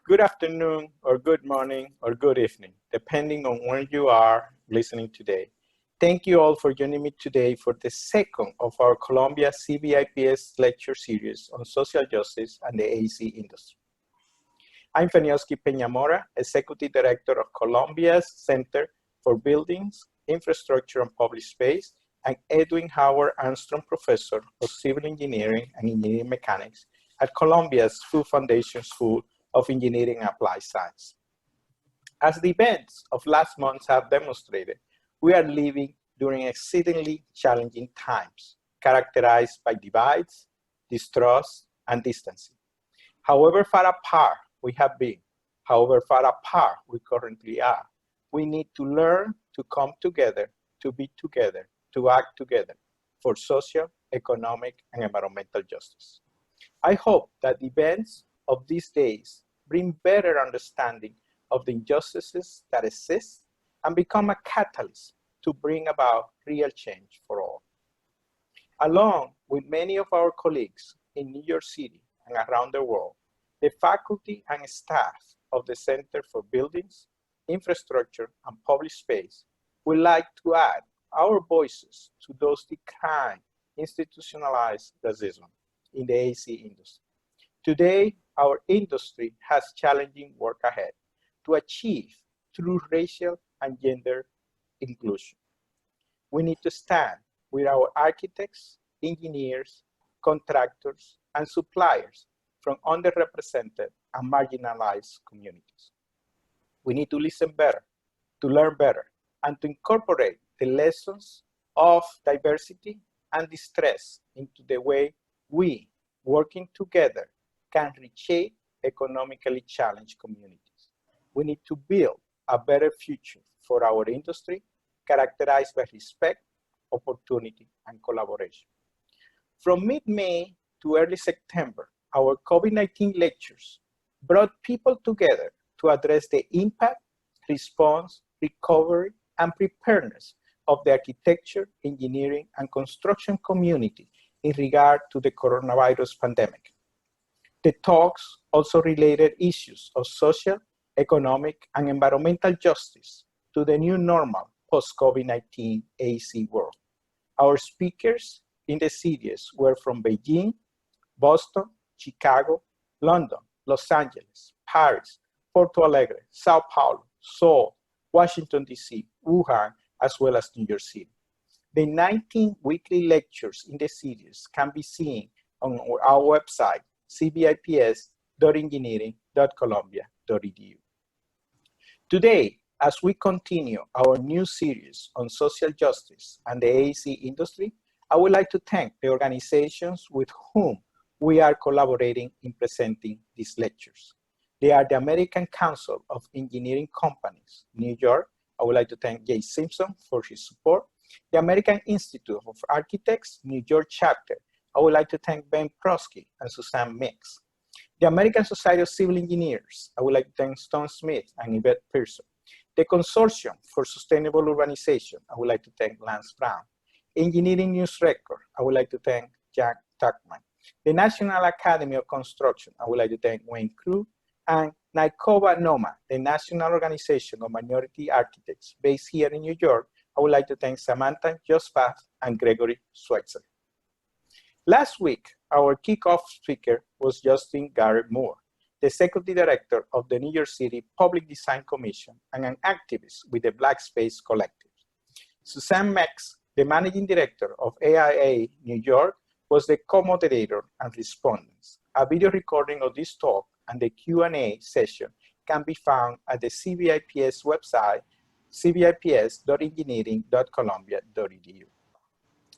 Good afternoon, or good morning, or good evening, depending on where you are listening today. Thank you all for joining me today for the second of our Columbia CBIPS lecture series on social justice and the AEC industry. I'm Feniowski Peñamora, Executive Director of Columbia's Center for Buildings, Infrastructure, and Public Space, and Edwin Howard Armstrong Professor of Civil Engineering and Engineering Mechanics at Columbia's Full Foundation School of Engineering and Applied Science. As the events of last month have demonstrated, we are living during exceedingly challenging times, characterized by divides, distrust, and distancing. However far apart we have been, however far apart we currently are, we need to learn to come together, to be together, to act together for social, economic, and environmental justice. I hope that the events of these days bring better understanding of the injustices that exist and become a catalyst to bring about real change for all. Along with many of our colleagues in New York City and around the world, the faculty and staff of the Center for Buildings, Infrastructure, and Public Space would like to add our voices to those decrying institutionalized racism in the AEC industry. Today, our industry has challenging work ahead to achieve true racial and gender inclusion. We need to stand with our architects, engineers, contractors, and suppliers from underrepresented and marginalized communities. We need to listen better, to learn better, and to incorporate the lessons of diversity and distress into the way we, working together, can reshape economically challenged communities. We need to build a better future for our industry, characterized by respect, opportunity, and collaboration. From mid-May to early September, our COVID-19 lectures brought people together to address the impact, response, recovery, and preparedness of the architecture, engineering, and construction community in regard to the coronavirus pandemic. The talks also related issues of social, economic, and environmental justice to the new normal post-COVID-19 AEC world. Our speakers in the series were from Beijing, Boston, Chicago, London, Los Angeles, Paris, Porto Alegre, Sao Paulo, Seoul, Washington, D.C., Wuhan, as well as New York City. The 19 weekly lectures in the series can be seen on our website, cbips.engineering.columbia.edu. Today, as we continue our new series on social justice and the AEC industry, I would like to thank the organizations with whom we are collaborating in presenting these lectures. They are the American Council of Engineering Companies, New York. I would like to thank Jay Simpson for his support. The American Institute of Architects, New York chapter. I would like to thank Ben Prosky and Suzanne Mix. The American Society of Civil Engineers. I would like to thank Stone Smith and Yvette Pearson. The Consortium for Sustainable Urbanization. I would like to thank Lance Brown. Engineering News Record. I would like to thank Jack Tuckman. The National Academy of Construction. I would like to thank Wayne Crew. And NICOBA NOMA, the National Organization of Minority Architects based here in New York. I would like to thank Samantha Joseph and Gregory Schweitzer. Last week, our kickoff speaker was Justin Garrett Moore, the Executive Director of the New York City Public Design Commission and an activist with the Black Space Collective. Suzanne Mex, the Managing Director of AIA New York, was the co-moderator and respondents. A video recording of this talk and the Q&A session can be found at the CBIPS website, cbips.engineering.columbia.edu.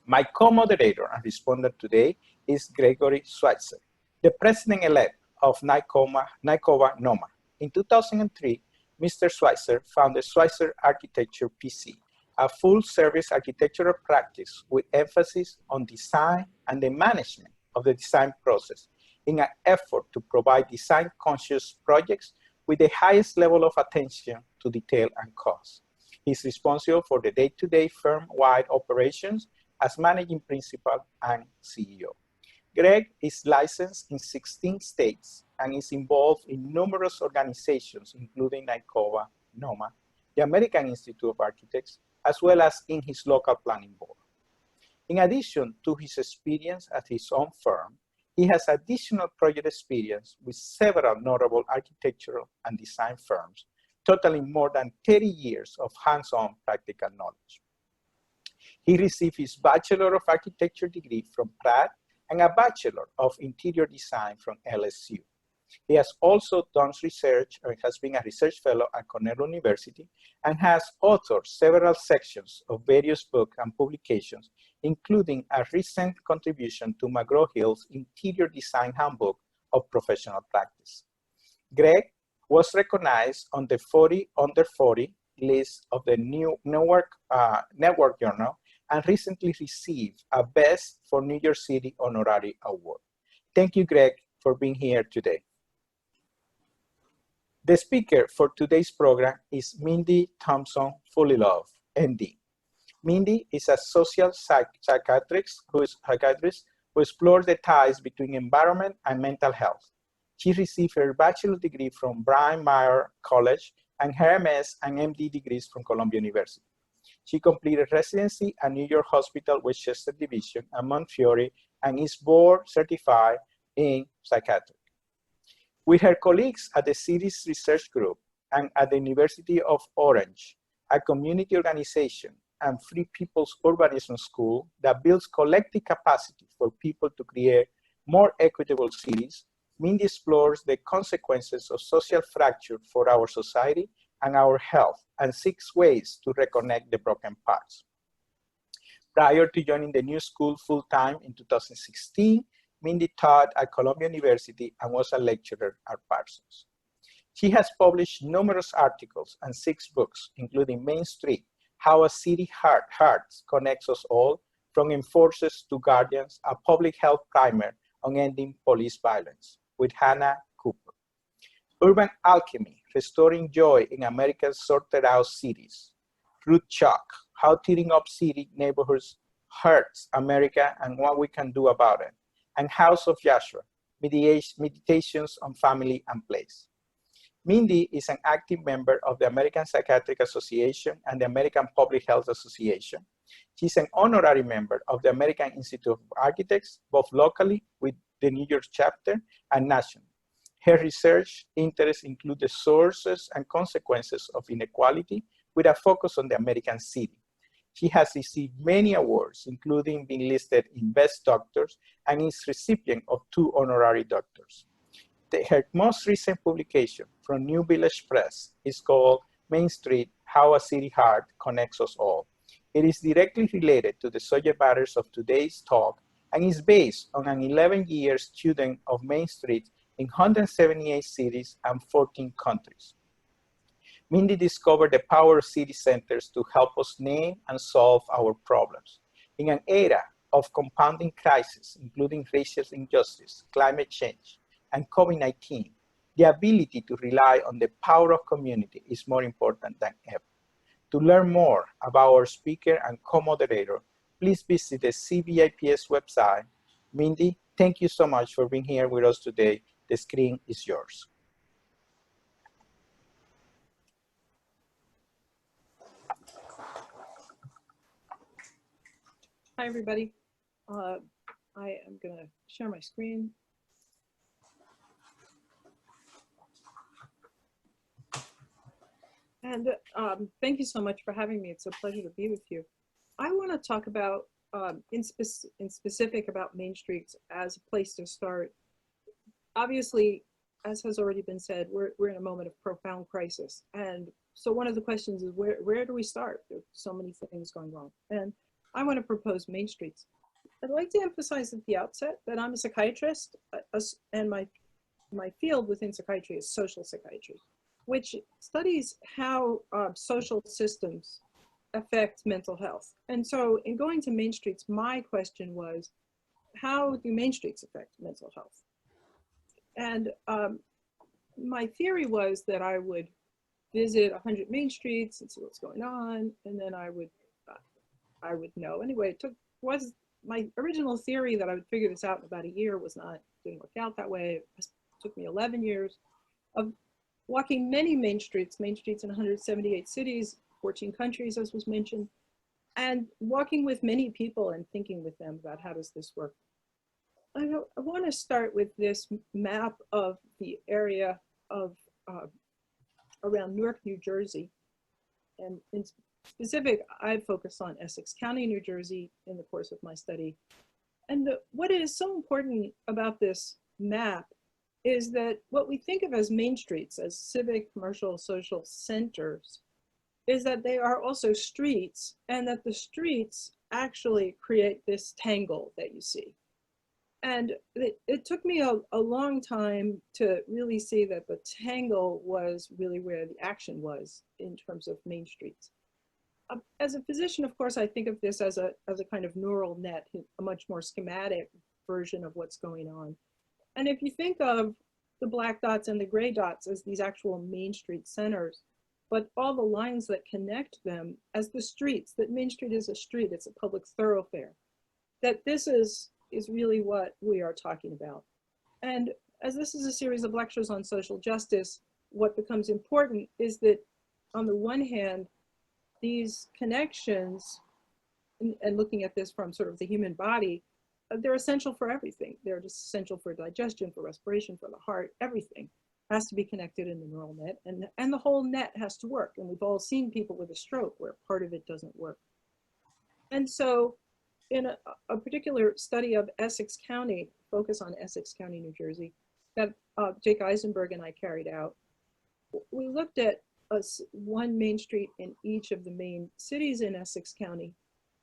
My co-moderator and respondent today is Gregory Schweitzer, the president-elect of NICOBA NOMA. In 2003, Mr. Schweitzer founded Schweitzer Architecture PC, a full-service architectural practice with emphasis on design and the management of the design process in an effort to provide design-conscious projects with the highest level of attention to detail and cost. He's responsible for the day-to-day firm-wide operations as managing principal and CEO. Greg is licensed in 16 states and is involved in numerous organizations, including NICOVA, NOMA, the American Institute of Architects, as well as in his local planning board. In addition to his experience at his own firm, he has additional project experience with several notable architectural and design firms, totaling more than 30 years of hands-on practical knowledge. He received his Bachelor of Architecture degree from Pratt and a Bachelor of Interior Design from LSU. He has also done research and has been a research fellow at Cornell University and has authored several sections of various books and publications, including a recent contribution to McGraw-Hill's Interior Design Handbook of Professional Practice. Greg was recognized on the 40 Under 40 list of the New Network Journal and recently received a Best for New York City Honorary Award. Thank you, Greg, for being here today. The speaker for today's program is Mindy Thompson Fullilove, MD. Mindy is a social psychiatrist who explores the ties between environment and mental health. She received her bachelor's degree from Bryn Mawr College and her MS and MD degrees from Columbia University. She completed residency at New York Hospital Westchester Division at Montefiore and is board certified in psychiatry. With her colleagues at the Cities Research Group and at the University of Orange, a community organization and Free People's Urbanism School that builds collective capacity for people to create more equitable cities, Mindy explores the consequences of social fracture for our society and our health and seeks ways to reconnect the broken parts. Prior to joining the new school full-time in 2016, Mindy taught at Columbia University and was a lecturer at Parsons. She has published numerous articles and 6 books, including Main Street, How a City Heart Connects Us All, From Enforcers to Guardians, a public health primer on ending police violence, with Hannah Cooper. Urban Alchemy, Restoring Joy in America's Sorted Out Cities. Root Shock, How Tearing Up City Neighborhoods Hurts America and What We Can Do About It. And House of Joshua, Meditations on Family and Place. Mindy is an active member of the American Psychiatric Association and the American Public Health Association. She's an honorary member of the American Institute of Architects, both locally with the New York chapter and nationally. Her research interests include the sources and consequences of inequality with a focus on the American city. She has received many awards, including being listed in Best Doctors and is recipient of 2 honorary doctors. Her most recent publication from New Village Press is called Main Street, How a City Heart Connects Us All. It is directly related to the subject matters of today's talk and is based on an 11-year student of Main Street in 178 cities and 14 countries. Mindy discovered the power of city centers to help us name and solve our problems. In an era of compounding crises, including racial injustice, climate change, and COVID-19, the ability to rely on the power of community is more important than ever. To learn more about our speaker and co-moderator, please visit the CBIPS website. Mindy, thank you so much for being here with us today. The screen is yours. Hi, everybody. I am going to share my screen. And thank you so much for having me. It's a pleasure to be with you. I want to talk about, in specific about Main Street as a place to start. Obviously, as has already been said, we're in a moment of profound crisis. And so one of the questions is, where do we start? There's so many things going wrong. And I want to propose Main Streets. I'd like to emphasize at the outset that I'm a psychiatrist, and my field within psychiatry is social psychiatry, which studies how social systems affect mental health. And so in going to Main Streets, my question was, how do Main Streets affect mental health? And my theory was that I would visit 100 Main Streets and see what's going on, and then I would know. Anyway, it was my original theory that I would figure this out in about a year didn't work out that way. It took me 11 years of walking many main streets in 178 cities, 14 countries, as was mentioned, and walking with many people and thinking with them about how does this work. I want to start with this map of the area of around Newark, New Jersey. And in specific, I focus on Essex County, New Jersey in the course of my study. And what is so important about this map is that what we think of as main streets, as civic, commercial, social centers, is that they are also streets, and that the streets actually create this tangle that you see. And it took me a long time to really see that the tangle was really where the action was in terms of main streets. As a physician, of course, I think of this as a kind of neural net, a much more schematic version of what's going on. And if you think of the black dots and the gray dots as these actual main street centers, but all the lines that connect them as the streets, that Main Street is a street, it's a public thoroughfare, that this is really what we are talking about. And as this is a series of lectures on social justice, what becomes important is that on the one hand, these connections, and looking at this from sort of the human body, they're essential for everything. They're just essential for digestion, for respiration, for the heart, everything has to be connected in the neural net, and the whole net has to work. And we've all seen people with a stroke where part of it doesn't work. And so in a particular study of Essex County, focus on Essex County, New Jersey, that Jake Eisenberg and I carried out, we looked at one main street in each of the main cities in Essex County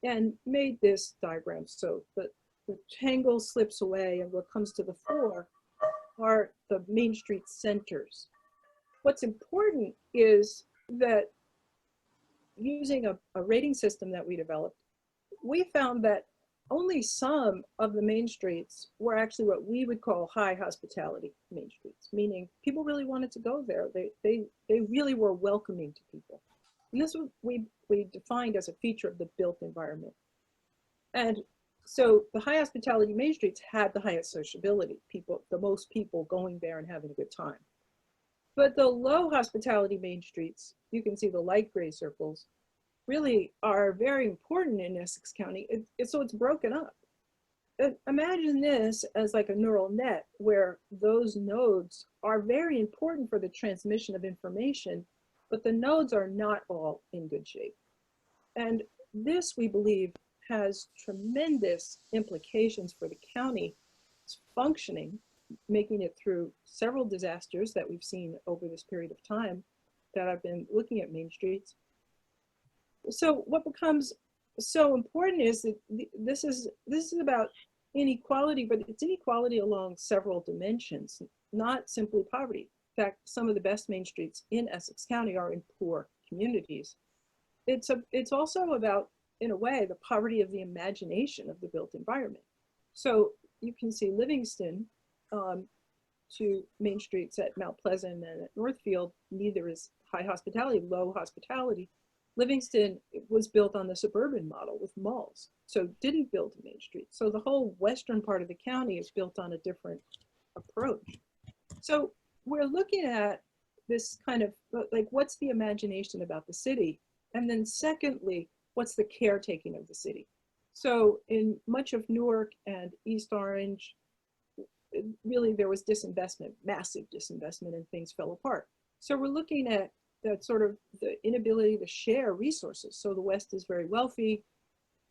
and made this diagram. So the tangle slips away, and what comes to the fore are the main street centers. What's important is that using a rating system that we developed, we found that only some of the main streets were actually what we would call high hospitality main streets, meaning people really wanted to go there. They really were welcoming to people. And this was we defined as a feature of the built environment. And so the high hospitality main streets had the highest sociability, the most people going there and having a good time. But the low hospitality main streets, you can see the light gray circles, really are very important in Essex County. So it's broken up. Imagine this as like a neural net where those nodes are very important for the transmission of information, but the nodes are not all in good shape. And this, we believe, has tremendous implications for the county's functioning, making it through several disasters that we've seen over this period of time that I've been looking at main streets. So what becomes so important is that this is about inequality, but it's inequality along several dimensions, not simply poverty. In fact, some of the best main streets in Essex County are in poor communities. It's also about, in a way, the poverty of the imagination of the built environment. So you can see Livingston to main streets at Mount Pleasant and at Northfield, neither is high hospitality, low hospitality. Livingston was built on the suburban model with malls, so didn't build a main street. So the whole western part of the county is built on a different approach. So we're looking at this kind of like, what's the imagination about the city? And then secondly, what's the caretaking of the city? So in much of Newark and East Orange, really there was disinvestment, massive disinvestment, and things fell apart. So we're looking at that sort of the inability to share resources. So the West is very wealthy,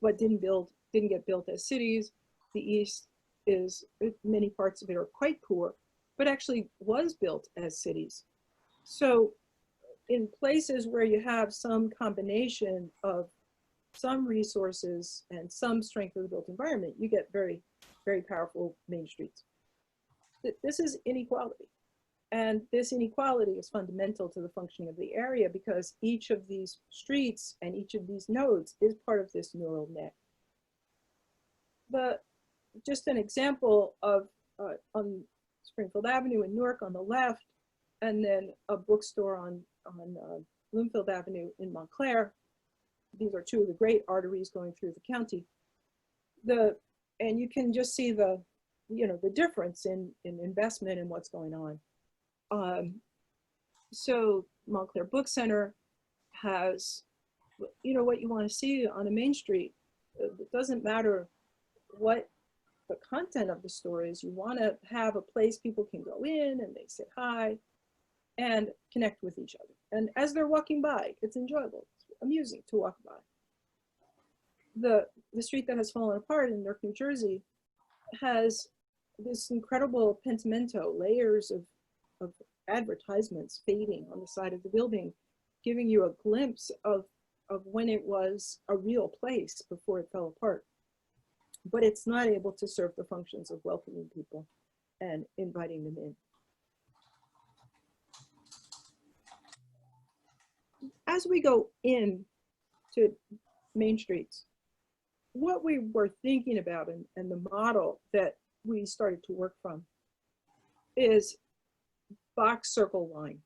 but didn't get built as cities. The East is, many parts of it are quite poor, but actually was built as cities. So in places where you have some combination of some resources and some strength of the built environment, you get very, very powerful main streets. This is inequality. And this inequality is fundamental to the functioning of the area because each of these streets and each of these nodes is part of this neural net. Just an example of on Springfield Avenue in Newark on the left, and then a bookstore on Bloomfield Avenue in Montclair. These are two of the great arteries going through the county. And you can just see the, the difference in investment and what's going on. So Montclair Book Center has, what you want to see on a main street. It doesn't matter what the content of the store is. You want to have a place people can go in and they say hi and connect with each other. And as they're walking by, it's enjoyable, it's amusing to walk by. The street that has fallen apart in Newark, New Jersey, has this incredible pentimento, layers of advertisements fading on the side of the building, giving you a glimpse of when it was a real place before it fell apart. But it's not able to serve the functions of welcoming people and inviting them in. As we go in to main streets, what we were thinking about and the model that we started to work from is box circle line.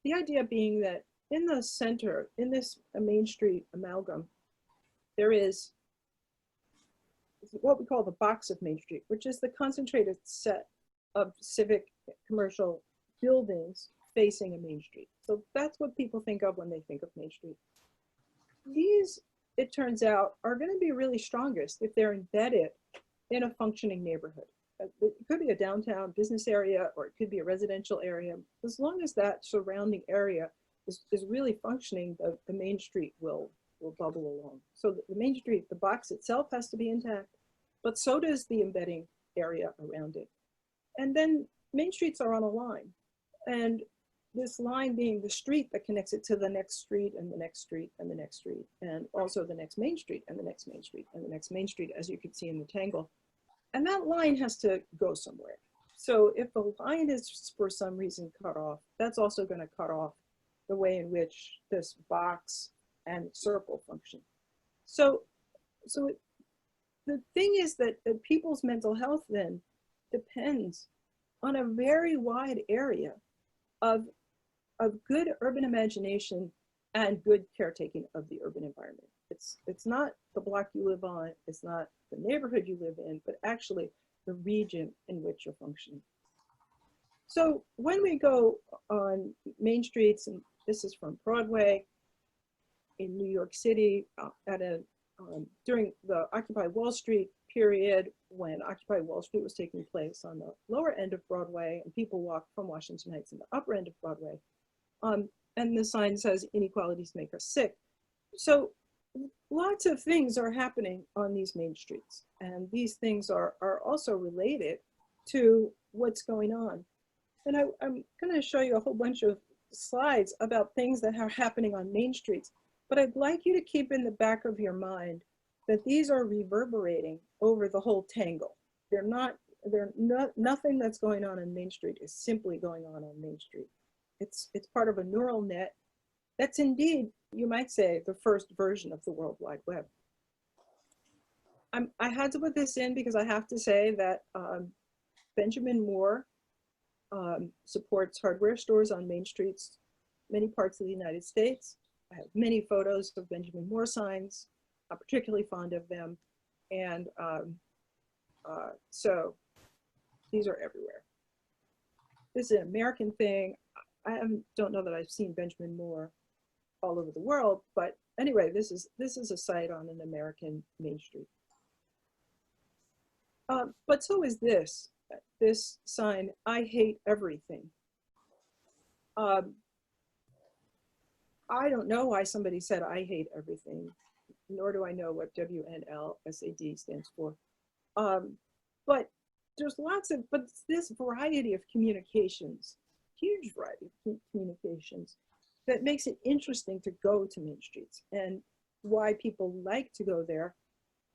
The idea being that in the center, in this main street amalgam, there is what we call the box of Main Street, which is the concentrated set of civic commercial buildings facing a main street. So that's what people think of when they think of Main Street. These, it turns out, are going to be really strongest if they're embedded in a functioning neighborhood. It could be a downtown business area, or it could be a residential area. As long as that surrounding area is really functioning, the main street will bubble along. So the main street, the box itself has to be intact, but so does the embedding area around it. And then main streets are on a line. And this line being the street that connects it to the next street and the next street and the next street, and also the next main street and the next main street and the next main street, as you can see in the tangle. And that line has to go somewhere. So if the line is for some reason cut off, that's also going to cut off the way in which this box and circle function. So the thing is that people's mental health then depends on a very wide area of good urban imagination and good caretaking of the urban environment. It's not the block you live on, it's not the neighborhood you live in, but actually the region in which you're functioning. So when we go on main streets, and this is from Broadway in New York City, during the Occupy Wall Street period, when Occupy Wall Street was taking place on the lower end of Broadway, and people walked from Washington Heights in the upper end of Broadway, and the sign says, "Inequalities make us sick." So lots of things are happening on these main streets, and these things are also related to what's going on. And I'm going to show you a whole bunch of slides about things that are happening on main streets, but I'd like you to keep in the back of your mind that these are reverberating over the whole tangle. Nothing that's going on Main Street is simply going on Main Street. It's part of a neural net that's indeed, you might say, the first version of the World Wide Web. I had to put this in because I have to say that Benjamin Moore supports hardware stores on main streets, many parts of the United States. I have many photos of Benjamin Moore signs. I'm particularly fond of them. And so these are everywhere. This is an American thing. I don't know that I've seen Benjamin Moore all over the world, but anyway, this is a site on an American main street. But so is this sign, "I hate everything." I don't know why somebody said "I hate everything," nor do I know what WNLSAD stands for. But there's but this variety of communications, huge variety of communications, that makes it interesting to go to main streets, and why people like to go there,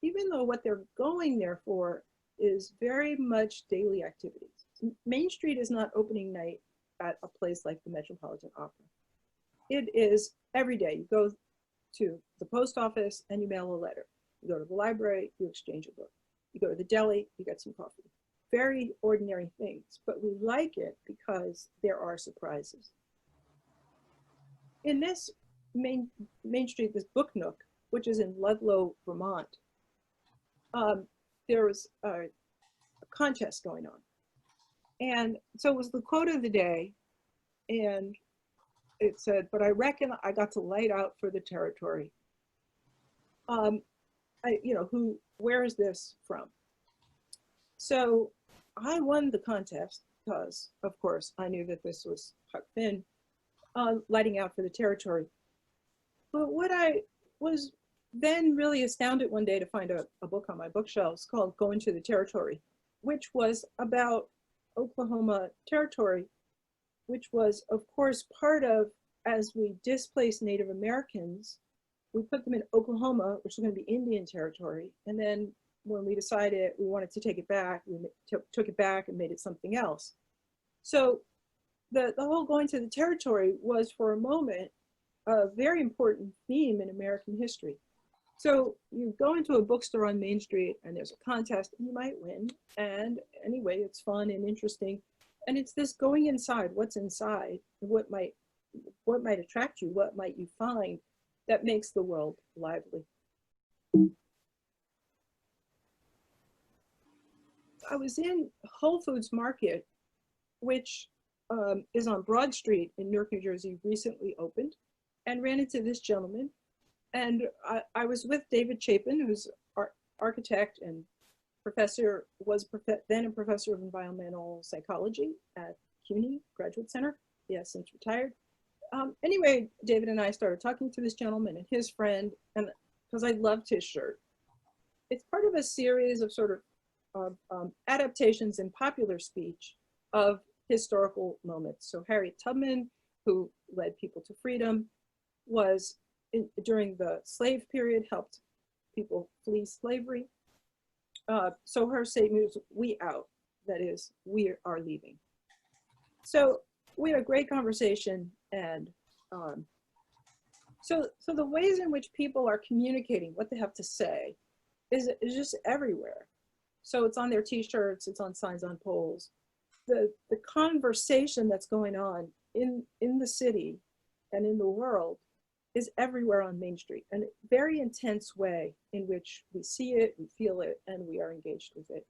even though what they're going there for is very much daily activities. Main Street is not opening night at a place like the Metropolitan Opera. It is every day. You go to the post office and you mail a letter. You go to the library, you exchange a book. You go to the deli, you get some coffee. Very ordinary things, but we like it because there are surprises. In this main street, this Book Nook, which is in Ludlow, Vermont, there was a contest going on. And so it was the quote of the day, and it said, "But I reckon I got to light out for the territory." Where is this from? So I won the contest because, of course, I knew that this was Huck Finn lighting out for the territory. But what I was then really astounded one day to find a book on my bookshelves called Going to the Territory, which was about Oklahoma Territory, which was, of course, part of, as we displaced Native Americans, we put them in Oklahoma, which was going to be Indian Territory. And then when we decided we wanted to take it back, we took it back and made it something else. So the whole going to the territory was, for a moment, a very important theme in American history. So you go into a bookstore on Main Street and there's a contest and you might win. And anyway, it's fun and interesting. And it's this going inside, what's inside, what might attract you, what might you find that makes the world lively. I was in Whole Foods Market, which is on Broad Street in Newark, New Jersey, recently opened, and ran into this gentleman. And I was with David Chapin, who's architect and professor, then a professor of environmental psychology at CUNY Graduate Center. He has since retired. Anyway, David and I started talking to this gentleman and his friend, and because I loved his shirt. It's part of a series of sort of adaptations in popular speech of historical moments. So Harriet Tubman, who led people to freedom, was during the slave period, helped people flee slavery. So her statement was, "We out," that is, we are leaving. So we had a great conversation, and so the ways in which people are communicating what they have to say is just everywhere. So it's on their t-shirts, it's on signs on poles. The conversation that's going on in the city and in the world is everywhere on Main Street, and a very intense way in which we see it, we feel it, and we are engaged with it.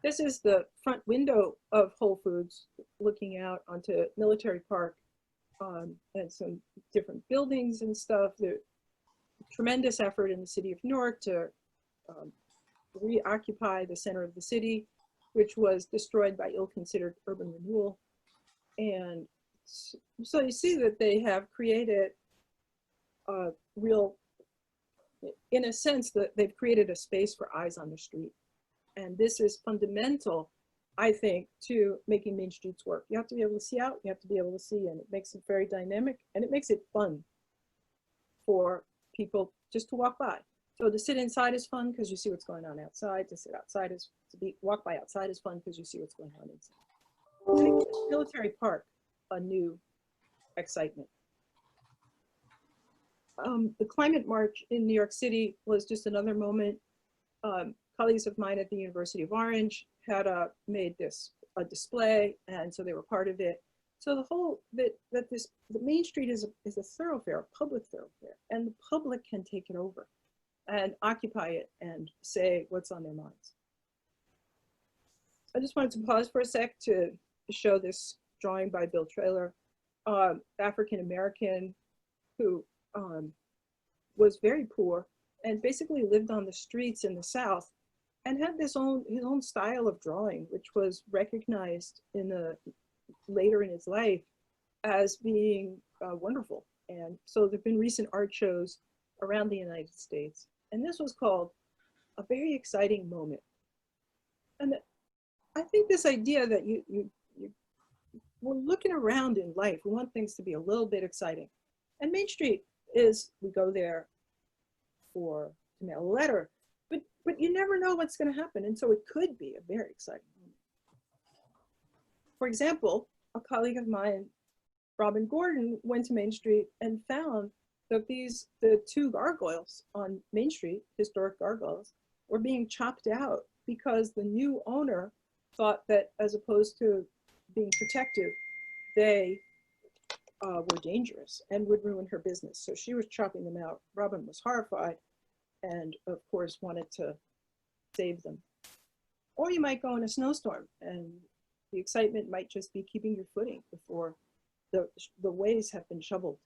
This is the front window of Whole Foods looking out onto Military Park, and some different buildings and stuff. There's tremendous effort in the city of Newark to reoccupy the center of the city, which was destroyed by ill-considered urban renewal. And so you see that they have created a real, in a sense, that they've created a space for eyes on the street. And this is fundamental, I think, to making Main Streets work. You have to be able to see out, you have to be able to see, and it makes it very dynamic, and it makes it fun for people just to walk by. So to sit inside is fun because you see what's going on outside. To sit outside is, walk by outside is fun because you see what's going on inside. Military Park, a new excitement. The climate march in New York City was just another moment. Colleagues of mine at the University of Orange had made this a display, and so they were part of it. So the whole the Main Street is a thoroughfare, a public thoroughfare, and the public can take it over and occupy it and say what's on their minds. I just wanted to pause for a sec to show this drawing by Bill Traylor, African-American, who was very poor and basically lived on the streets in the South and had his own style of drawing, which was recognized later in his life as being wonderful. And so there've been recent art shows around the United States. And this was called A Very Exciting Moment. And I think this idea that we're looking around in life, we want things to be a little bit exciting. And Main Street is, we go there to mail a letter, but you never know what's going to happen. And so it could be a very exciting moment. For example, a colleague of mine, Robin Gordon, went to Main Street and found that the two gargoyles on Main Street, historic gargoyles, were being chopped out because the new owner thought that as opposed to being protective, they were dangerous and would ruin her business. So she was chopping them out. Robin was horrified. and of course wanted to save them. Or you might go in a snowstorm and the excitement might just be keeping your footing before the ways have been shoveled.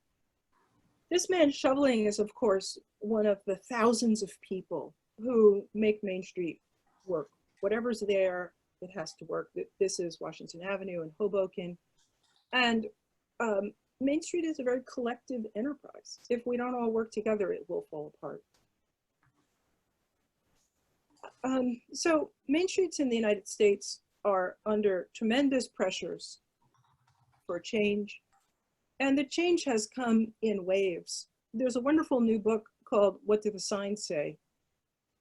This man shoveling is, of course, one of the thousands of people who make Main Street work. Whatever's there, it has to work. This is Washington Avenue in Hoboken. And Main Street is a very collective enterprise. If we don't all work together, it will fall apart. So Main Streets in the United States are under tremendous pressures for change. And the change has come in waves. There's a wonderful new book called What Do the Signs Say?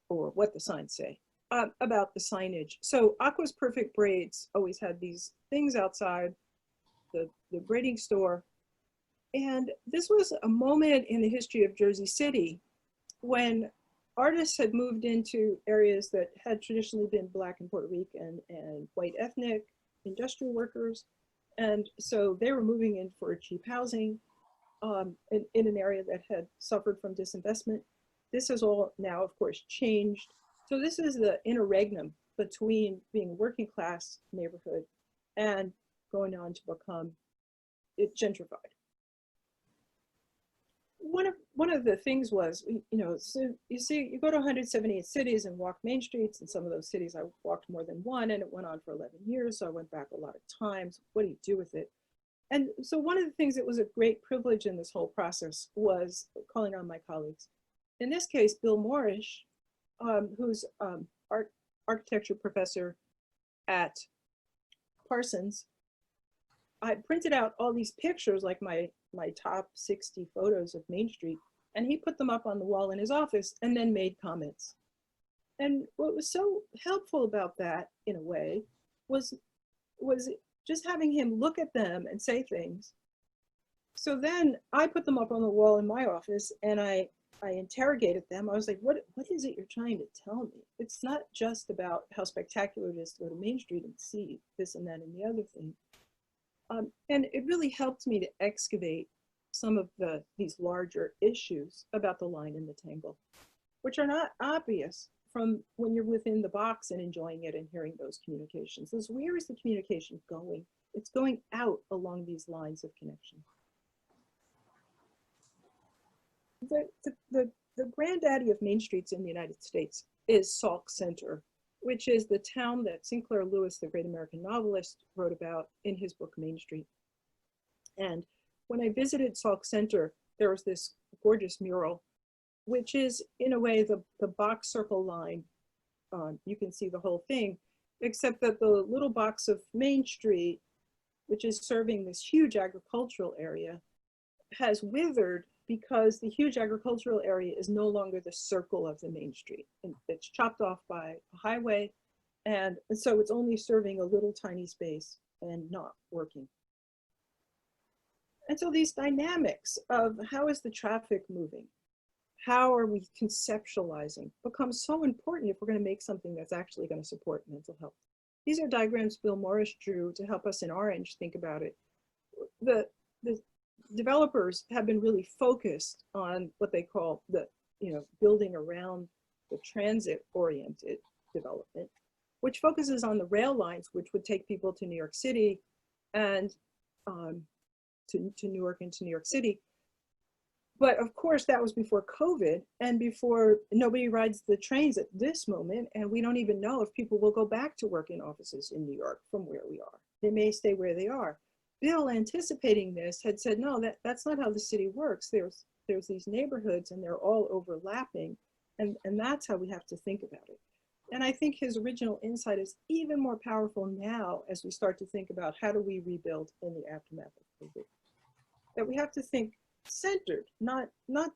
Or What the Signs Say, about the signage. So Aqua's Perfect Braids always had these things outside the braiding store. And this was a moment in the history of Jersey City when artists had moved into areas that had traditionally been Black and Puerto Rican and white ethnic industrial workers. And so they were moving in for cheap housing in an area that had suffered from disinvestment. This has all now, of course, changed. So this is the interregnum between being a working class neighborhood and going on to become gentrified. One of the things was, so you see, you go to 178 cities and walk main streets. In some of those cities, I walked more than one, and it went on for 11 years. So I went back a lot of times. What do you do with it? And so one of the things that was a great privilege in this whole process was calling on my colleagues. In this case, Bill Moorish, who's architecture professor at Parsons. I printed out all these pictures, like my top 60 photos of Main Street, and he put them up on the wall in his office and then made comments. And what was so helpful about that, in a way, was just having him look at them and say things. So then I put them up on the wall in my office and I interrogated them. I was like, what is it you're trying to tell me? It's not just about how spectacular it is to go to Main Street and see this and that and the other thing. And it really helped me to excavate some of these larger issues about the line and the tangle, which are not obvious from when you're within the box and enjoying it and hearing those communications. Is where is the communication going? It's going out along these lines of connection. The granddaddy of Main Streets in the United States is Salk Center, which is the town that Sinclair Lewis, the great American novelist, wrote about in his book, Main Street. And when I visited Salk Center, there was this gorgeous mural, which is, in a way, the box circle line. You can see the whole thing, except that the little box of Main Street, which is serving this huge agricultural area, has withered because the huge agricultural area is no longer the circle of the Main Street. And it's chopped off by a highway. And so it's only serving a little tiny space and not working. And so these dynamics of how is the traffic moving? How are we conceptualizing become so important if we're going to make something that's actually going to support mental health. These are diagrams Bill Morris drew to help us in Orange think about it. The developers have been really focused on what they call building around the transit-oriented development, which focuses on the rail lines, which would take people to New York City and to Newark and to New York City. But of course, that was before COVID and before nobody rides the trains at this moment. And we don't even know if people will go back to work in offices in New York from where we are. They may stay where they are. Bill, anticipating this, had said, no, that's not how the city works. There's these neighborhoods and they're all overlapping. And that's how we have to think about it. And I think his original insight is even more powerful now as we start to think about how do we rebuild in the aftermath of COVID. That we have to think centered, not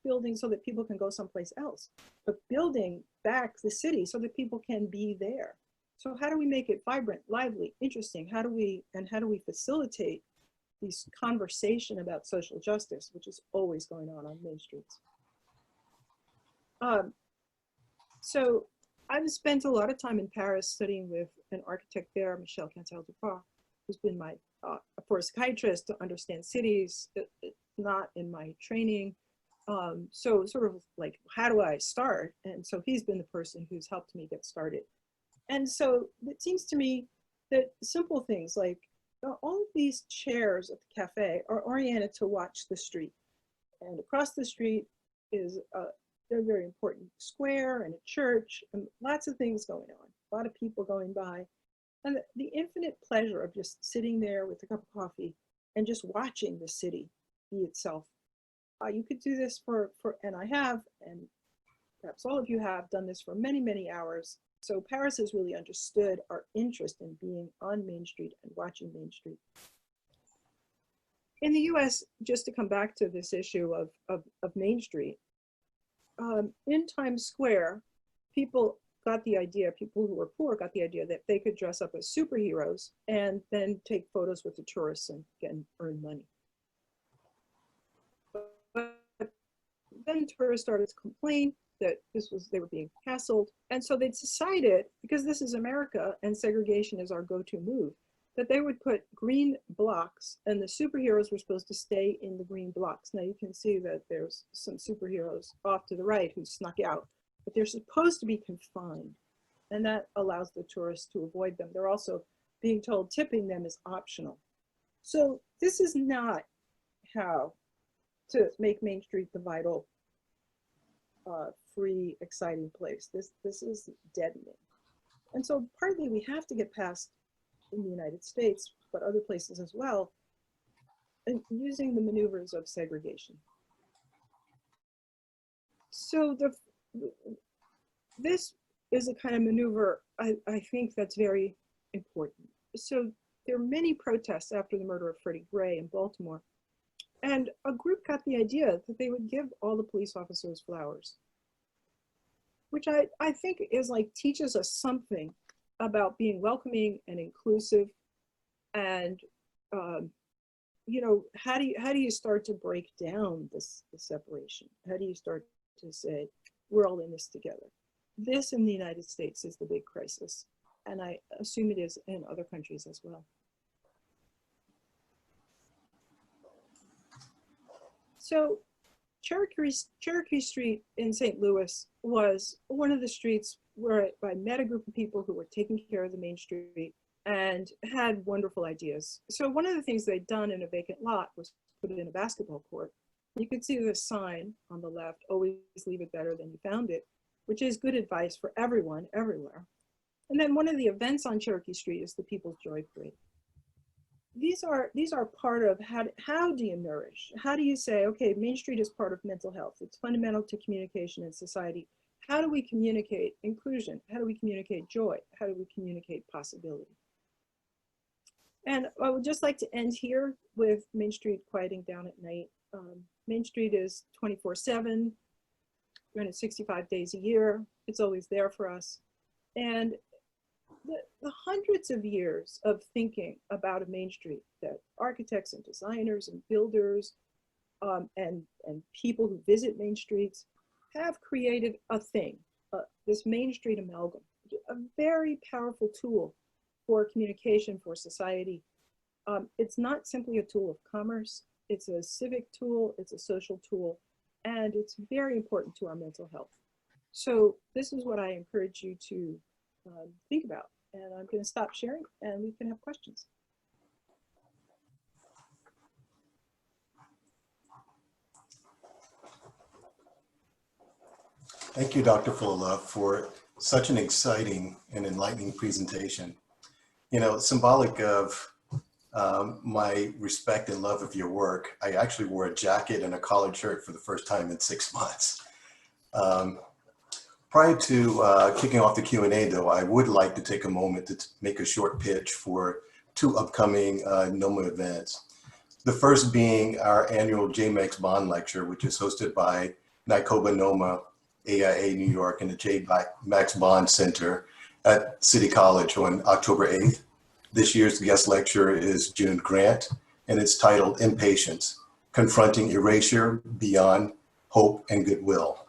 building so that people can go someplace else, but building back the city so that people can be there. So how do we make it vibrant, lively, interesting? How do we facilitate these conversation about social justice, which is always going on Main Streets? So I've spent a lot of time in Paris studying with an architect there, Michel Cantel-Duprat, who's been my, for a psychiatrist to understand cities, not in my training. So sort of like, how do I start? And so he's been the person who's helped me get started. And so it seems to me that simple things like all of these chairs at the cafe are oriented to watch the street. And across the street is a very important square and a church and lots of things going on, a lot of people going by. And the infinite pleasure of just sitting there with a cup of coffee and just watching the city be itself. You could do this and I have, and perhaps all of you have done this for many, many hours. So Paris has really understood our interest in being on Main Street and watching Main Street. In the US, just to come back to this issue of Main Street, in Times Square, people got the idea, people who were poor got the idea that they could dress up as superheroes and then take photos with the tourists and earn money. But then tourists started to complain that they were being hassled. And so they decided, because this is America and segregation is our go-to move, that they would put green blocks and the superheroes were supposed to stay in the green blocks. Now you can see that there's some superheroes off to the right who snuck out, but they're supposed to be confined. And that allows the tourists to avoid them. They're also being told tipping them is optional. So this is not how to make Main Street the vital, free, exciting place. This is deadening. And so partly we have to get past, in the United States, but other places as well, and using the maneuvers of segregation. So this is a kind of maneuver I think that's very important. So there are many protests after the murder of Freddie Gray in Baltimore. And a group got the idea that they would give all the police officers flowers, which I think is like teaches us something about being welcoming and inclusive, and you know, how do you start to break down the separation? How do you start to say we're all in this together? This in the United States is the big crisis, and I assume it is in other countries as well. So Cherokee Street in St. Louis was one of the streets where I met a group of people who were taking care of the Main Street and had wonderful ideas. So one of the things they'd done in a vacant lot was put it in a basketball court. You could see the sign on the left, always leave it better than you found it, which is good advice for everyone, everywhere. And then one of the events on Cherokee Street is the People's Joy Parade. These are part of how do you nourish? How do you say, okay, Main Street is part of mental health. It's fundamental to communication in society. How do we communicate inclusion? How do we communicate joy? How do we communicate possibility? And I would just like to end here with Main Street quieting down at night. Main Street is 24/7, 365 days a year. It's always there for us. And the hundreds of years of thinking about a Main Street that architects and designers and builders and people who visit Main Streets have created a thing, this Main Street amalgam, a very powerful tool for communication for society. It's not simply a tool of commerce, it's a civic tool, it's a social tool, and it's very important to our mental health. So this is what I encourage you to think about. And I'm going to stop sharing and we can have questions. Thank you, Dr. Fullilove, for such an exciting and enlightening presentation. You know, symbolic of my respect and love of your work, I actually wore a jacket and a collared shirt for the first time in 6 months. Prior to kicking off the Q&A though, I would like to take a moment to make a short pitch for 2 upcoming NOMA events. The first being our annual JMAX Bond Lecture, which is hosted by NYCOBA NOMA, AIA New York, and the JMAX Bond Center at City College on October 8th. This year's guest lecturer is June Grant, and it's titled Impatience, Confronting Erasure Beyond Hope and Goodwill.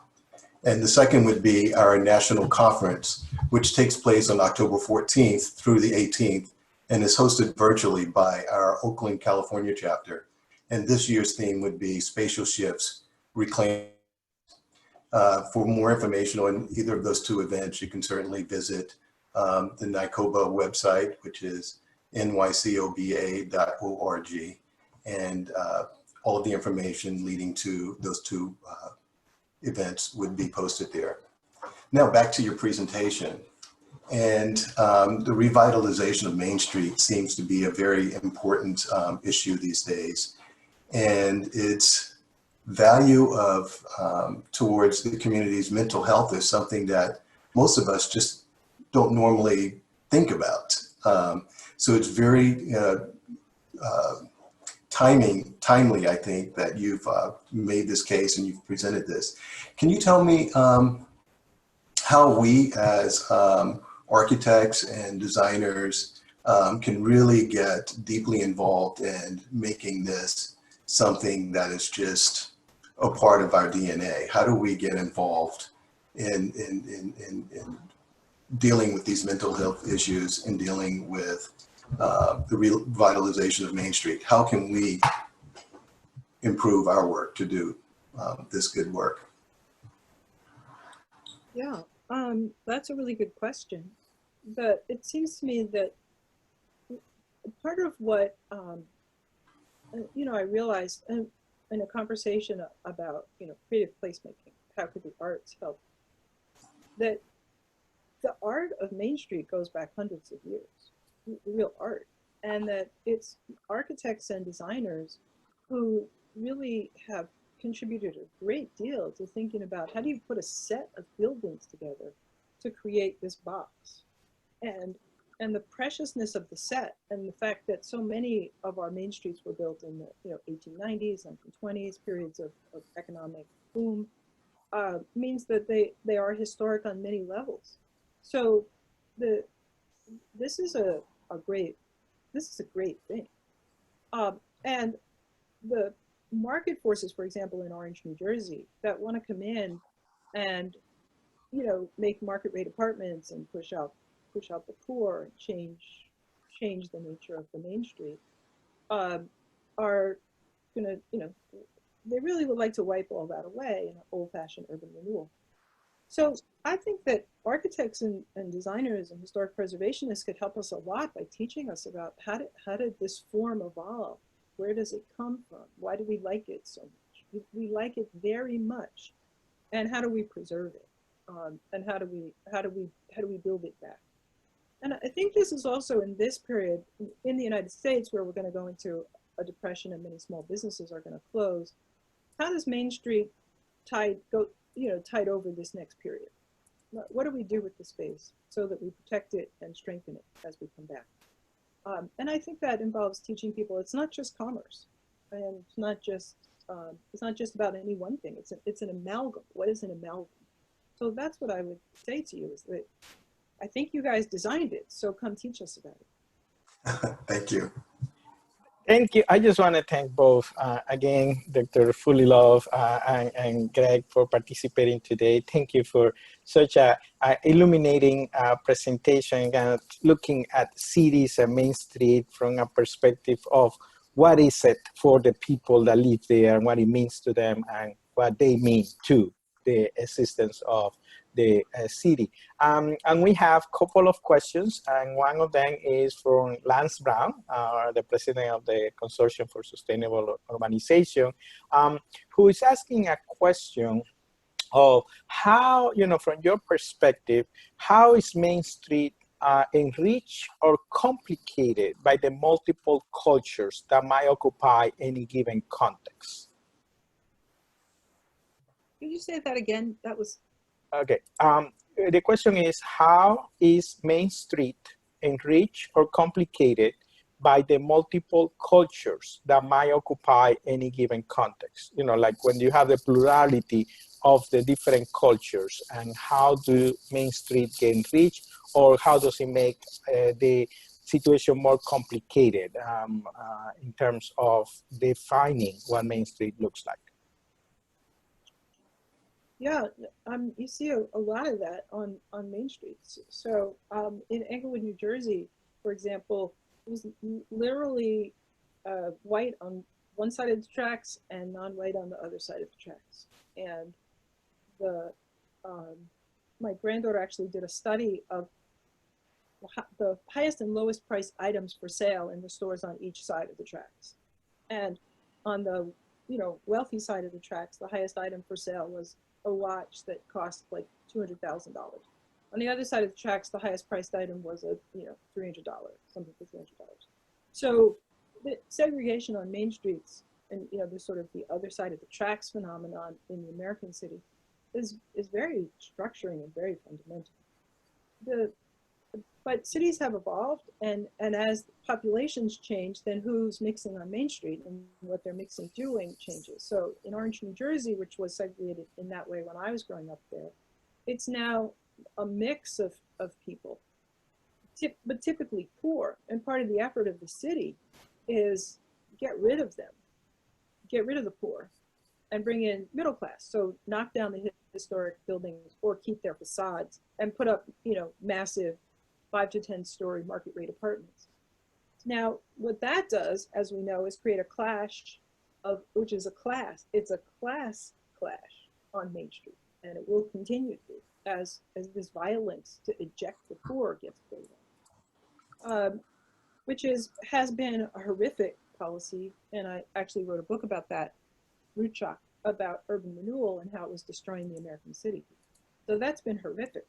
And the second would be our national conference, which takes place on October 14th through the 18th and is hosted virtually by our Oakland, California chapter. And this year's theme would be Spatial Shifts, reclaim. For more information on either of those two events, you can certainly visit the NYCOBA website, which is nycoba.org, and all of the information leading to those two events would be posted there. Now back to your presentation. And the revitalization of Main Street seems to be a very important issue these days. And its value of towards the community's mental health is something that most of us just don't normally think about. So it's very timely, I think, that you've made this case and you've presented this. Can you tell me how we as architects and designers can really get deeply involved in making this something that is just a part of our DNA? How do we get involved in dealing with these mental health issues and dealing with the revitalization of Main Street? How can we improve our work to do this good work? Yeah, that's a really good question. But it seems to me that part of what, I realized in a conversation about, creative placemaking, how could the arts help, that the art of Main Street goes back hundreds of years, real art, and that it's architects and designers who really have contributed a great deal to thinking about how do you put a set of buildings together to create this box, and the preciousness of the set, and the fact that so many of our main streets were built in the 1890s, 1920s, periods of economic boom, means that they are historic on many levels. So this is a great thing, and the market forces, for example, in Orange, New Jersey, that want to come in and make market rate apartments and push out the poor and change the nature of the Main Street, are gonna they really would like to wipe all that away in an old-fashioned urban renewal. So I think that architects and designers and historic preservationists could help us a lot by teaching us about how did this form evolve? Where does it come from? Why do we like it so much? We like it very much, and how do we preserve it? And how do we build it back? And I think this is also in this period in the United States, where we're going to go into a depression and many small businesses are going to close. How does Main Street tide over this next period? What do we do with the space so that we protect it and strengthen it as we come back? And I think that involves teaching people it's not just commerce, and it's not just about any one thing. It's an amalgam. What is an amalgam? So that's what I would say to you, is that I think you guys designed it, so come teach us about it. Thank you. Thank you. I just want to thank both, again, Dr. Fullilove and Greg for participating today. Thank you for such a illuminating presentation, looking at cities and Main Street from a perspective of what is it for the people that live there, and what it means to them, and what they mean to the existence of the city. And we have a couple of questions, and one of them is from Lance Brown, the president of the Consortium for Sustainable Urbanization, who is asking a question of how, from your perspective, how is Main Street enriched or complicated by the multiple cultures that might occupy any given context? Can you say that again? That was... Okay. The question is, how is Main Street enriched or complicated by the multiple cultures that might occupy any given context? Like when you have the plurality of the different cultures, and how do Main Street get enriched, or how does it make the situation more complicated in terms of defining what Main Street looks like? Yeah, you see a lot of that on Main Street. So in Englewood, New Jersey, for example, it was literally white on one side of the tracks and non-white on the other side of the tracks. And the my granddaughter actually did a study of the highest and lowest priced items for sale in the stores on each side of the tracks. And on the wealthy side of the tracks, the highest item for sale was a watch that cost like $200,000. On the other side of the tracks, the highest priced item was a $300, something for $300. So the segregation on main streets and there's sort of the other side of the tracks phenomenon in the American city is very structuring and very fundamental. But cities have evolved, and as populations change, then who's mixing on Main Street and what they're mixing doing changes. So in Orange, New Jersey, which was segregated in that way when I was growing up there, it's now a mix of people, but typically poor. And part of the effort of the city is get rid of them, get rid of the poor, and bring in middle class. So knock down the historic buildings or keep their facades and put up, massive 5 to 10 story market rate apartments. Now, what that does, as we know, is create a clash which is a class. It's a class clash on Main Street, and it will continue to as this violence to eject the poor gets played on, which has been a horrific policy. And I actually wrote a book about that, Root Shock, about urban renewal and how it was destroying the American city. So that's been horrific.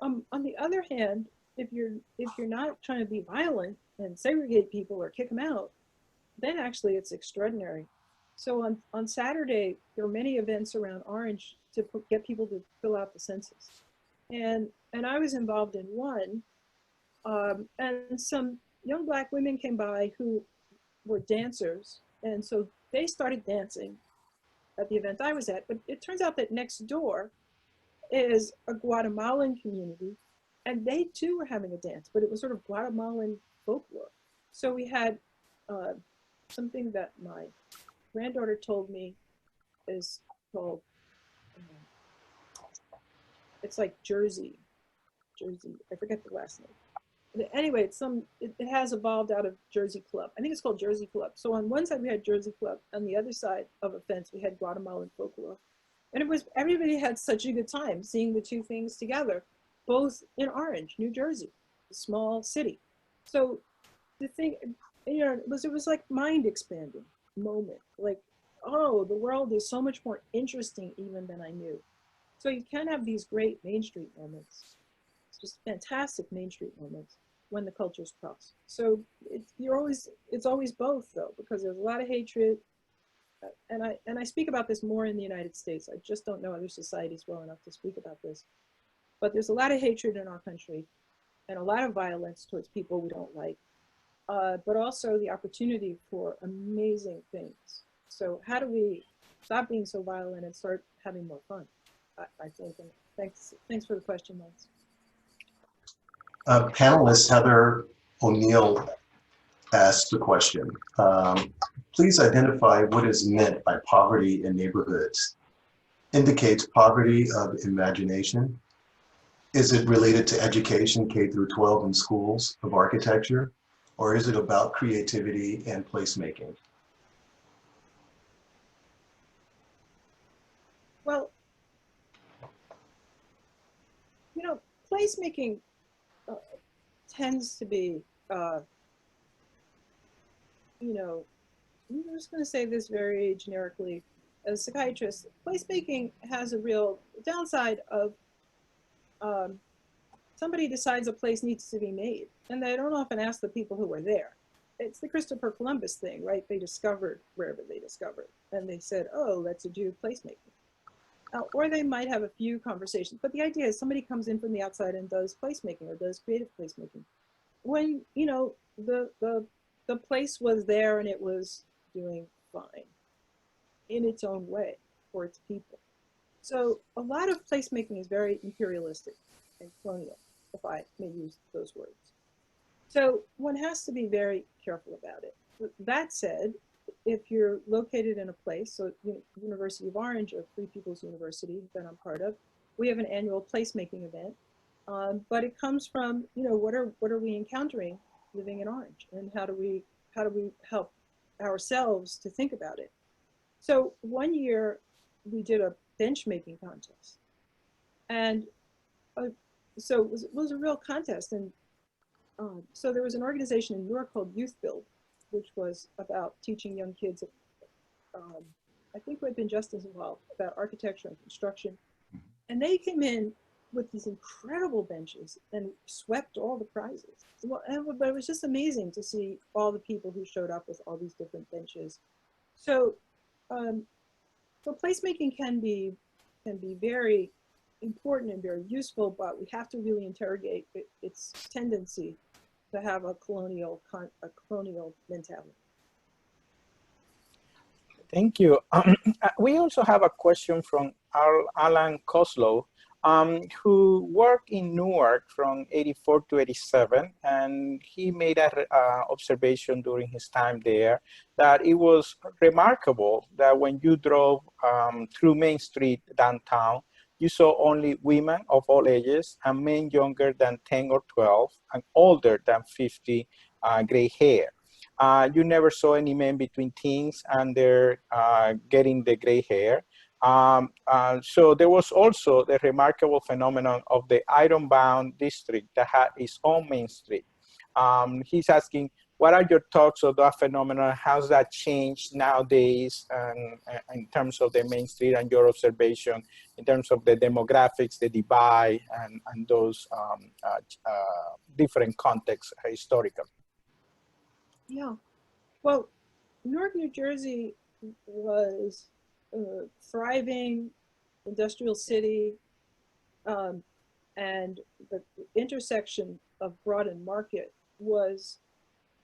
On the other hand, if you're not trying to be violent and segregate people or kick them out, then actually it's extraordinary. So on Saturday, there were many events around Orange to get people to fill out the census. And I was involved in one, and some young Black women came by who were dancers. And so they started dancing at the event I was at, but it turns out that next door is a Guatemalan community, and they too were having a dance, but it was sort of Guatemalan folklore. So we had something that my granddaughter told me is called, it's like Jersey, I forget the last name. Anyway, it has evolved out of Jersey Club. I think it's called Jersey Club. So on one side we had Jersey Club, on the other side of a fence we had Guatemalan folklore. And everybody had such a good time seeing the two things together, both in Orange, New Jersey, a small city. So the thing, it was like mind expanding moment. Like, oh, the world is so much more interesting even than I knew. So you can have these great Main Street moments, just fantastic Main Street moments when the cultures cross. So it's always both though, because there's a lot of hatred. And I speak about this more in the United States. I just don't know other societies well enough to speak about this. But there's a lot of hatred in our country and a lot of violence towards people we don't like, but also the opportunity for amazing things. So how do we stop being so violent and start having more fun? I think, and thanks for the question, Lance. Panelist Heather O'Neill asked the question. Please identify what is meant by poverty in neighborhoods. Indicates poverty of imagination. Is it related to education, K through 12 in schools of architecture, or is it about creativity and placemaking? Well, placemaking tends to be, I'm just going to say this very generically. As a psychiatrist, placemaking has a real downside of somebody decides a place needs to be made, and they don't often ask the people who were there. It's the Christopher Columbus thing, right? They discovered wherever they discovered, and they said, oh, let's do placemaking. Or they might have a few conversations, but the idea is somebody comes in from the outside and does placemaking or does creative placemaking. When, the place was there and it was doing fine in its own way for its people. So a lot of placemaking is very imperialistic and colonial, if I may use those words. So one has to be very careful about it. That said, if you're located in a place, so University of Orange, or Free People's University that I'm part of, we have an annual placemaking event, but it comes from, what are we encountering living in Orange, and how do we help ourselves to think about it. So one year we did a benchmaking contest, and so it was a real contest. And so there was an organization in Newark called Youth Build, which was about teaching young kids, I think who had been just as involved, about architecture and construction. And they came in with these incredible benches and swept all the prizes. Well, but it was just amazing to see all the people who showed up with all these different benches. So, so placemaking can be very important and very useful, but we have to really interrogate its tendency to have a colonial mentality. Thank you. We also have a question from Alan Koslow, who worked in Newark from 84 to 87, and he made an observation during his time there that it was remarkable that when you drove through Main Street downtown, you saw only women of all ages and men younger than 10 or 12 and older than 50 gray hair. You never saw any men between teens and they're getting the gray hair. So there was also the remarkable phenomenon of the Ironbound district that had its own Main Street. He's asking, what are your thoughts of that phenomenon? How's that changed nowadays in terms of the Main Street and your observation in terms of the demographics, the divide, and those different contexts historical? Yeah, well, Newark, New Jersey was a thriving industrial city, and the intersection of Broad and Market was,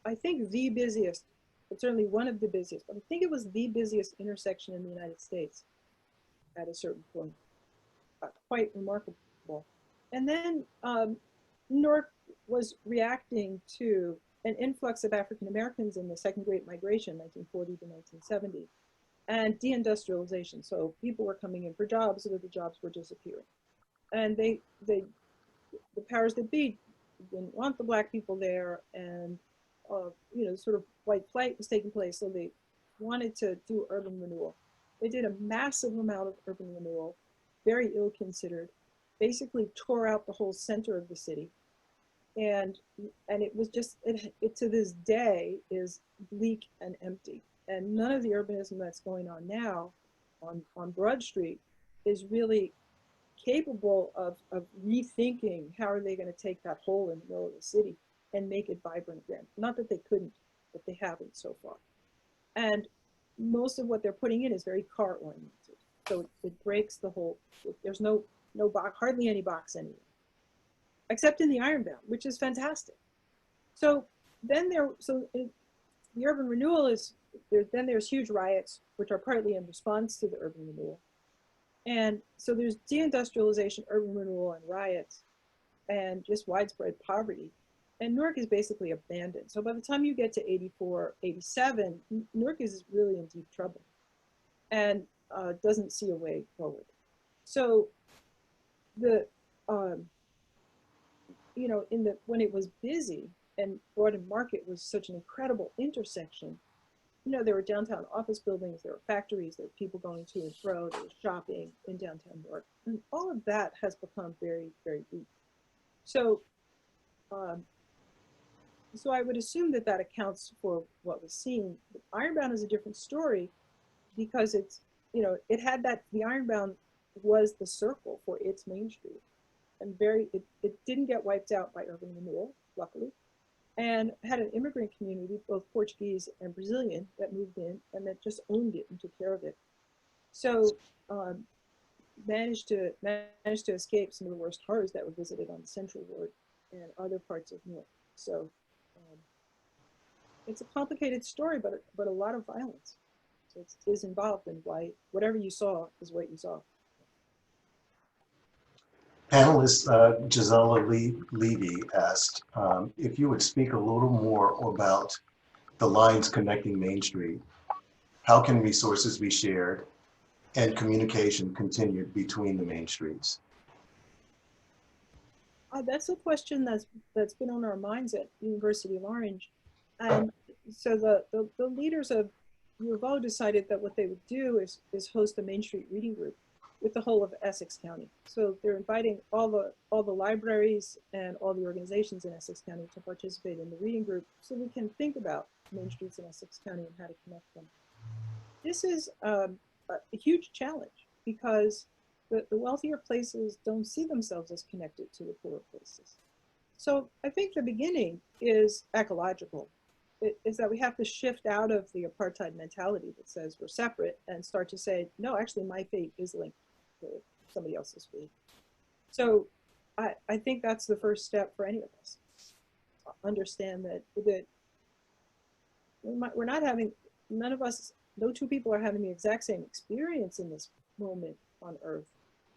I think, the busiest, but certainly one of the busiest, but I think it was the busiest intersection in the United States at a certain point. Quite remarkable. And then Newark was reacting to an influx of African Americans in the Second Great Migration, 1940 to 1970, and deindustrialization. So people were coming in for jobs, so that the jobs were disappearing. And the powers that be didn't want the Black people there, and you know, sort of white flight was taking place, so they wanted to do urban renewal. They did a massive amount of urban renewal, very ill-considered, basically tore out the whole center of the city. And it was just, it to this day is bleak and empty. And none of the urbanism that's going on now on Broad Street is really capable of rethinking how are they going to take that hole in the middle of the city and make it vibrant again. Not that they couldn't, but they haven't so far. And most of what they're putting in is very car oriented. So it breaks the whole, there's no box, hardly any box anywhere, except in the Ironbound, which is fantastic. So then the urban renewal is, then there's huge riots, which are partly in response to the urban renewal. And so there's deindustrialization, urban renewal, and riots, and just widespread poverty. And Newark is basically abandoned. So by the time you get to 84, 87, Newark is really in deep trouble and doesn't see a way forward. So the, you know, when it was busy and Broad and Market was such an incredible intersection, you know, there were downtown office buildings, there were factories, there were people going to and fro, there was shopping in downtown Newark. And all of that has become very, very weak. So, so I would assume that that accounts for what was seen. But Ironbound is a different story because it's, you know, it had that, the Ironbound was the circle for its Main Street. And it didn't get wiped out by urban renewal, luckily, and had an immigrant community, both Portuguese and Brazilian, that moved in and that just owned it and took care of it. So managed to escape some of the worst horrors that were visited on the Central Ward and other parts of Newark. So it's a complicated story, but a lot of violence. So it is involved in why whatever you saw is what you saw. Panelist Gisela Levy asked if you would speak a little more about the lines connecting Main Street. How can resources be shared and communication continued between the Main Streets? That's a question that's been on our minds at University of Orange. And so the leaders of U of O decided that what they would do is host a Main Street reading group with the whole of Essex County. So they're inviting all the libraries and all the organizations in Essex County to participate in the reading group so we can think about main streets in Essex County and how to connect them. This is a huge challenge because the wealthier places don't see themselves as connected to the poorer places. So I think the beginning is ecological. Is that we have to shift out of the apartheid mentality that says we're separate and start to say, no, actually my fate is linked to somebody else's fate. So I think that's the first step for any of us. Understand that we're not having, none of us, no two people are having the exact same experience in this moment on Earth,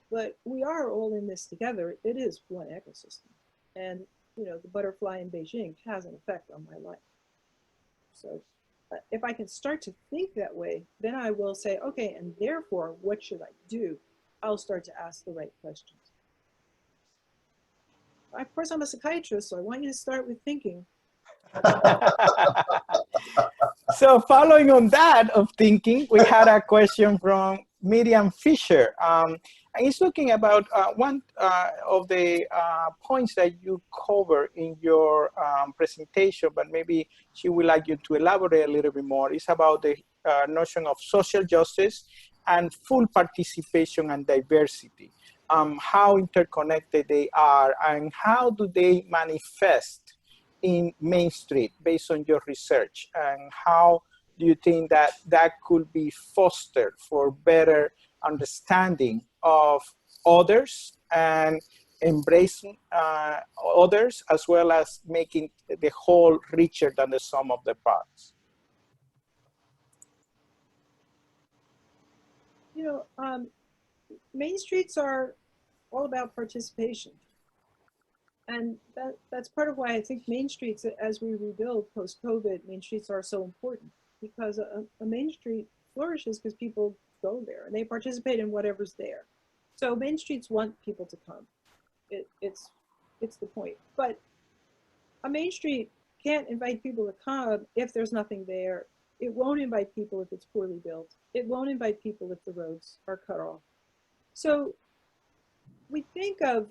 but we are all in this together. It is one ecosystem. And you know, the butterfly in Beijing has an effect on my life. So if I can start to think that way, then I will say, okay, and therefore, what should I do? I'll start to ask the right questions. Of course, I'm a psychiatrist, so I want you to start with thinking. So following on that of thinking, we had a question from Miriam Fisher. And it's looking about one of the points that you cover in your presentation, but maybe she would like you to elaborate a little bit more. It's about the notion of social justice and full participation and diversity. How interconnected they are and how do they manifest in Main Street based on your research, and how do you think that that could be fostered for better understanding of others and embracing others, as well as making the whole richer than the sum of the parts? You know, Main Streets are all about participation. And that's part of why I think Main Streets, as we rebuild post-COVID, Main Streets are so important, because a Main Street flourishes because people go there and they participate in whatever's there. So Main Streets want people to come. It's the point. But a Main Street can't invite people to come if there's nothing there. It won't invite people if it's poorly built. It won't invite people if the roads are cut off. So we think of,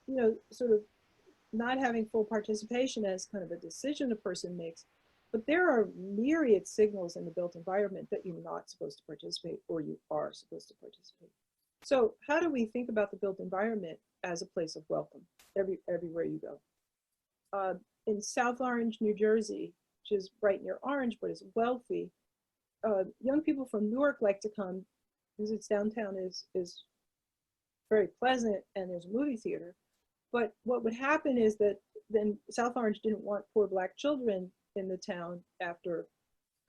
you know, sort of not having full participation as kind of a decision a person makes, but there are myriad signals in the built environment that you're not supposed to participate or you are supposed to participate. So how do we think about the built environment as a place of welcome everywhere you go? In South Orange, New Jersey, which is right near Orange, but is wealthy, young people from Newark like to come because its downtown is very pleasant and there's a movie theater. But what would happen is that then South Orange didn't want poor Black children in the town after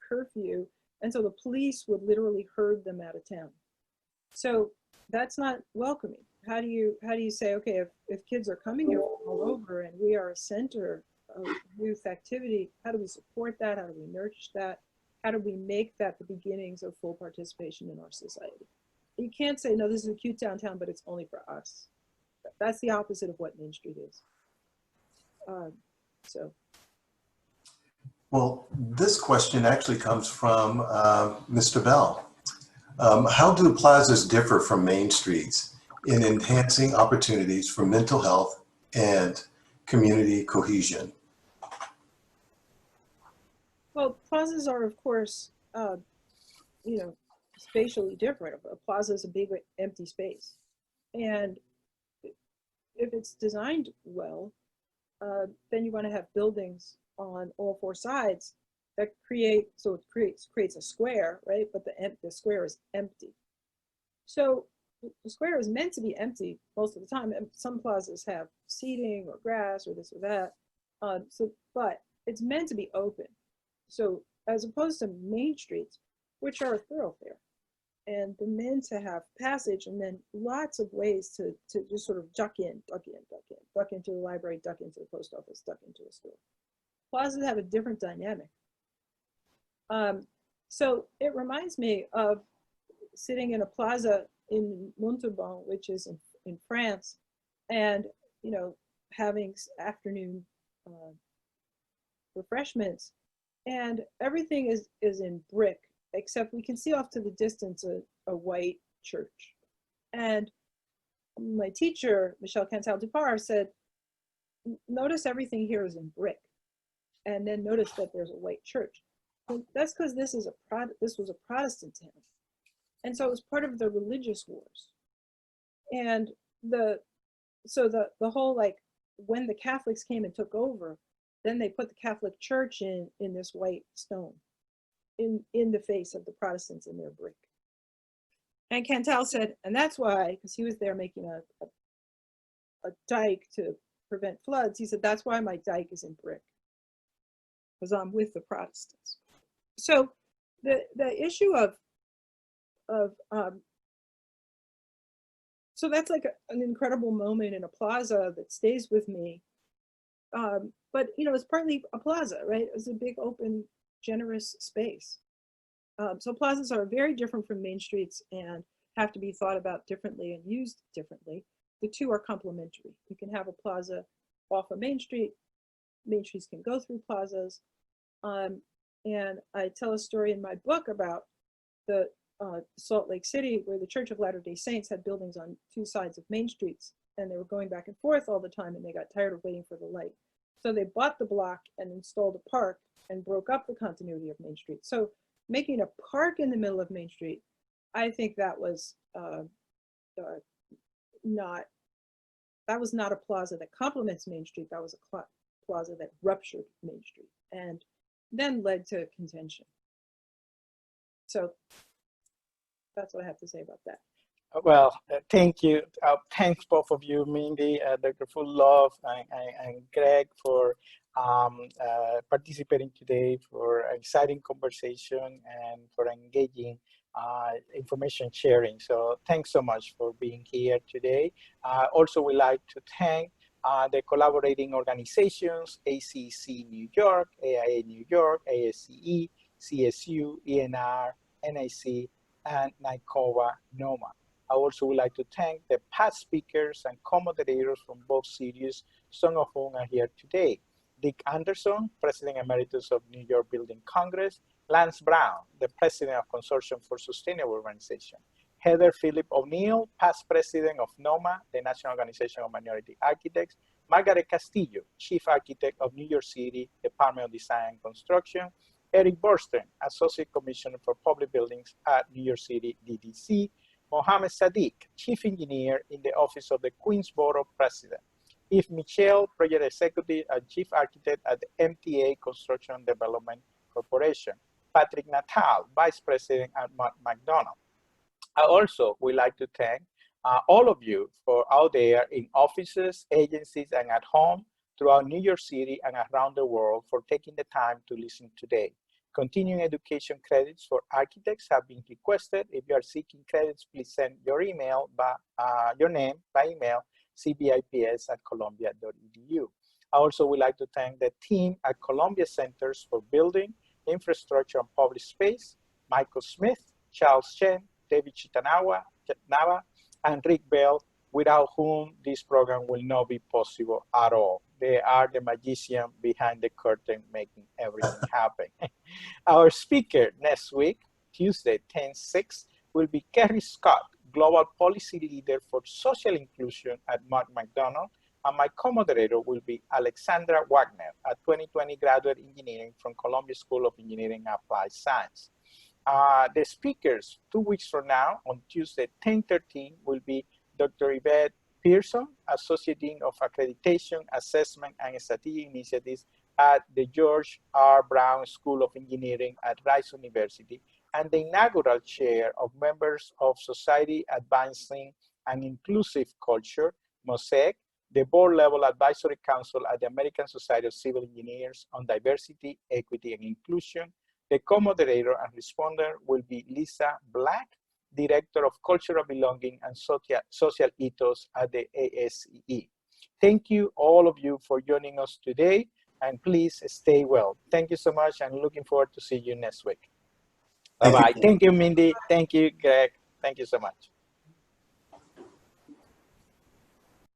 curfew. And so the police would literally herd them out of town. So that's not welcoming. How do you say, okay, if kids are coming here from all over and we are a center of youth activity, how do we support that? How do we nurture that? How do we make that the beginnings of full participation in our society? You can't say, no, this is a cute downtown, but it's only for us. That's the opposite of what Main Street is. Well, this question actually comes from Mr. Bell. How do plazas differ from main streets in enhancing opportunities for mental health and community cohesion? Well, plazas are, of course, you know, spatially different. A plaza is a big empty space. And if it's designed well, then you want to have buildings on all four sides that creates a square, right? But the square is empty. So the square is meant to be empty most of the time. And some plazas have seating or grass or this or that. But it's meant to be open. So as opposed to main streets, which are a thoroughfare, and they're meant to have passage and then lots of ways to just sort of duck into the library, duck into the post office, duck into a store. Plazas have a different dynamic. So it reminds me of sitting in a plaza in Montauban, which is in France, and having afternoon refreshments And everything is in brick, except we can see off to the distance a white church. And my teacher, Michelle Cantal-Dupar, said, notice everything here is in brick. And then notice that there's a white church. Well, that's because this was a Protestant town. And so it was part of the religious wars. And the whole, like, when the Catholics came and took over, then they put the Catholic Church in this white stone, in the face of the Protestants in their brick. And Cantal said, and that's why, because he was there making a dike to prevent floods, he said, that's why my dike is in brick, because I'm with the Protestants. So the issue so that's like an incredible moment in a plaza that stays with me. But it's partly a plaza, right? It's a big, open, generous space. So plazas are very different from main streets and have to be thought about differently and used differently. The two are complementary. You can have a plaza off a main street. Main streets can go through plazas. And I tell a story in my book about the Salt Lake City, where the Church of Latter-day Saints had buildings on two sides of main streets, and they were going back and forth all the time, and they got tired of waiting for the light. So they bought the block and installed a park and broke up the continuity of Main Street. So making a park in the middle of Main Street, I think that was not a plaza that complements Main Street. That was a plaza that ruptured Main Street and then led to contention. So that's what I have to say about that. Well, thank you. Thanks both of you, Mindy, Dr. Fullilove, and Greg, for participating today, for exciting conversation and for engaging information sharing. So thanks so much for being here today. Also, we'd like to thank the collaborating organizations, ACC New York, AIA New York, ASCE, CSU, ENR, NIC, and NICOVA NOMA. I also would like to thank the past speakers and co-moderators from both series, some of whom are here today. Dick Anderson, President Emeritus of New York Building Congress, Lance Brown, the President of Consortium for Sustainable Urbanization, Heather Phillip O'Neill, past President of NOMA, the National Organization of Minority Architects, Margaret Castillo, Chief Architect of New York City Department of Design and Construction, Eric Borsten, Associate Commissioner for Public Buildings at New York City DDC, Mohammed Sadiq, Chief Engineer in the Office of the Queensboro President, Yves Michel, Project Executive and Chief Architect at the MTA Construction Development Corporation, Patrick Natal, Vice President at McDonald. I also would like to thank all of you for out there in offices, agencies, and at home throughout New York City and around the world for taking the time to listen today. Continuing education credits for architects have been requested. If you are seeking credits, please send your email your name by email, cbips@columbia.edu. I also would like to thank the team at Columbia Centers for Building, Infrastructure and Public Space, Michael Smith, Charles Chen, David Chitanawa, and Rick Bell, without whom this program will not be possible at all. They are the magician behind the curtain making everything happen. Our speaker next week, Tuesday, 10/6, will be Kerry Scott, Global Policy Leader for Social Inclusion at McDonald, and my co-moderator will be Alexandra Wagner, a 2020 graduate engineering from Columbia School of Engineering and Applied Science. The speakers 2 weeks from now, on Tuesday, 10/13, will be Dr. Yvette Pearson, Associate Dean of Accreditation, Assessment, and Strategic Initiatives at the George R. Brown School of Engineering at Rice University, and the inaugural chair of Members of Society Advancing an Inclusive Culture, MOSAIC, the board-level advisory council at the American Society of Civil Engineers on Diversity, Equity, and Inclusion. The co-moderator and responder will be Lisa Black, Director of Cultural Belonging and Social Ethos at the ASCE. Thank you, all of you, for joining us today, and please stay well. Thank you so much, and looking forward to see you next week. Bye-bye. Thank you, Mindy. Thank you, Greg. Thank you so much.